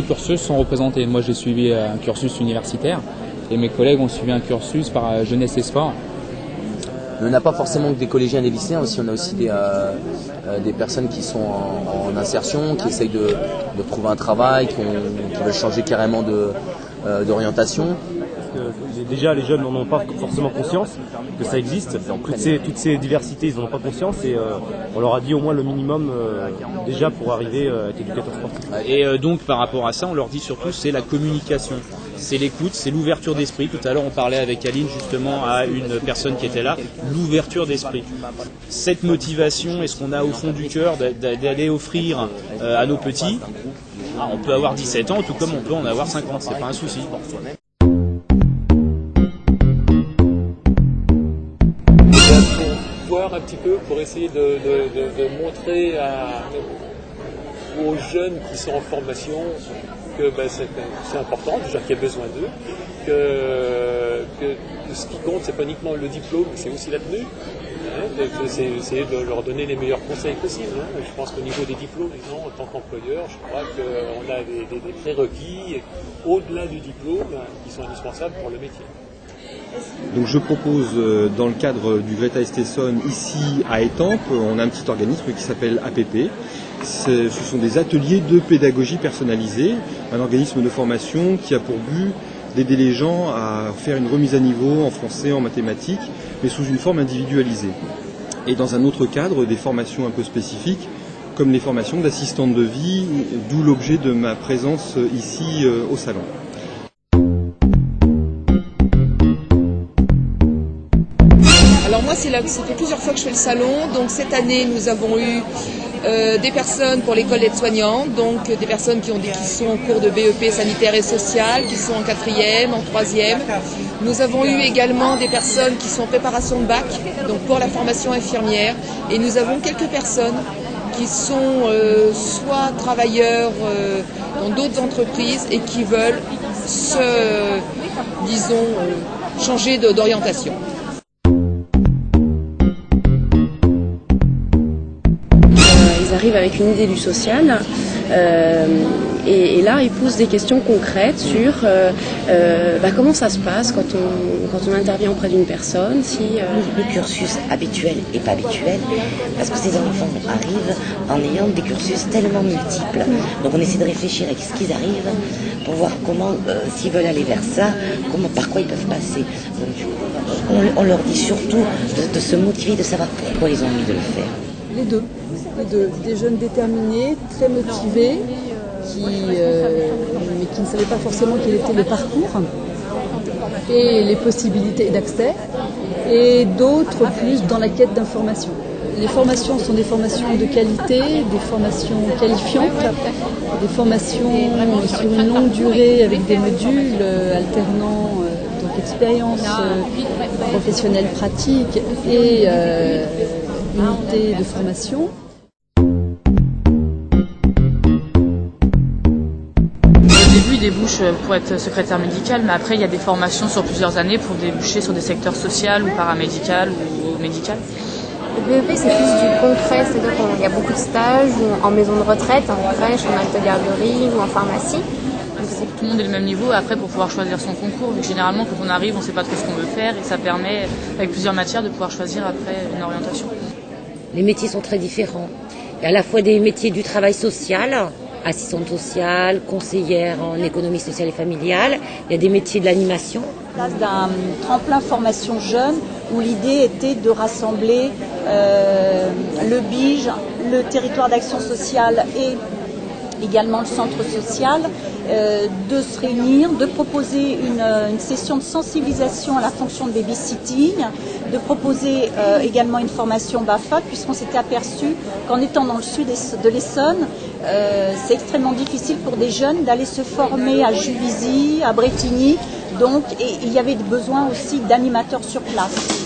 cursus sont représentés. Moi, j'ai suivi un cursus universitaire et mes collègues ont suivi un cursus par Jeunesse et Sport. On n'a pas forcément que des collégiens et des lycéens, aussi, on a aussi des personnes qui sont en insertion, qui essayent de trouver un travail, qui veulent changer carrément d'orientation. Déjà, les jeunes n'en ont pas forcément conscience que ça existe. Toutes ces diversités, ils n'en ont pas conscience et on leur a dit au moins le minimum déjà pour arriver à être éducateur sportif. Et donc, par rapport à ça, on leur dit surtout c'est la communication, c'est l'écoute, c'est l'ouverture d'esprit. Tout à l'heure, on parlait avec Aline justement à une personne qui était là, l'ouverture d'esprit. Cette motivation est ce qu'on a au fond du cœur d'aller offrir à nos petits. On peut avoir 17 ans, tout comme on peut en avoir 50, c'est pas un souci. Un petit peu pour essayer de montrer aux jeunes qui sont en formation que c'est important, déjà qu'il y a besoin d'eux, que ce qui compte c'est pas uniquement le diplôme, mais c'est aussi la tenue. C'est essayer de leur donner les meilleurs conseils possibles. Je pense qu'au niveau des diplômes, en tant qu'employeur, je crois qu'on a des prérequis au-delà du diplôme qui sont indispensables pour le métier. Donc je propose dans le cadre du Greta Estesson ici à Étampes, on a un petit organisme qui s'appelle APP. Ce sont des ateliers de pédagogie personnalisée, un organisme de formation qui a pour but d'aider les gens à faire une remise à niveau en français, en mathématiques, mais sous une forme individualisée. Et dans un autre cadre, des formations un peu spécifiques, comme les formations d'assistante de vie, d'où l'objet de ma présence ici au salon. Alors moi, ça fait plusieurs fois que je fais le salon. Donc cette année, nous avons eu des personnes pour l'école d'aide-soignante, donc des personnes qui sont en cours de BEP sanitaire et social, qui sont en 4e, en 3e. Nous avons eu également des personnes qui sont en préparation de bac, donc pour la formation infirmière. Et nous avons quelques personnes qui sont soit travailleurs dans d'autres entreprises et qui veulent changer d'orientation. Ils arrivent avec une idée du social et là ils posent des questions concrètes sur comment ça se passe quand on intervient auprès d'une personne, si le cursus habituel et pas habituel, parce que ces enfants arrivent en ayant des cursus tellement multiples. Donc on essaie de réfléchir à ce qu'ils arrivent pour voir comment, s'ils veulent aller vers ça, par quoi ils peuvent passer. Donc du coup, on leur dit surtout de se motiver, de savoir pourquoi ils ont envie de le faire. Les deux. Des jeunes déterminés, très motivés, mais qui ne savaient pas forcément quel était le parcours et les possibilités d'accès, et d'autres plus dans la quête d'information. Les formations sont des formations de qualité, des formations qualifiantes, des formations sur une longue durée avec des modules alternant donc expérience professionnelle pratique et unité de formation. Au début, il débouche pour être secrétaire médical, mais après, il y a des formations sur plusieurs années pour déboucher sur des secteurs social ou paramédical ou médical. Le BEP, c'est plus du concret, c'est-à-dire qu'il y a beaucoup de stages en maison de retraite, en crèche, en acte de garderie ou en pharmacie. Tout le monde est le même niveau après pour pouvoir choisir son concours. Donc, généralement, quand on arrive, on ne sait pas trop ce qu'on veut faire et ça permet, avec plusieurs matières, de pouvoir choisir après une orientation. Les métiers sont très différents. Il y a à la fois des métiers du travail social, assistante sociale, conseillère en économie sociale et familiale. Il y a des métiers de l'animation. Place d'un tremplin formation jeune où l'idée était de rassembler le BIJ, le territoire d'action sociale et également le centre social, de se réunir, de proposer une session de sensibilisation à la fonction de babysitting, de proposer également une formation BAFA, puisqu'on s'était aperçu qu'en étant dans le sud de l'Essonne, c'est extrêmement difficile pour des jeunes d'aller se former à Juvisy, à Brétigny, donc, et il y avait besoin aussi d'animateurs sur place.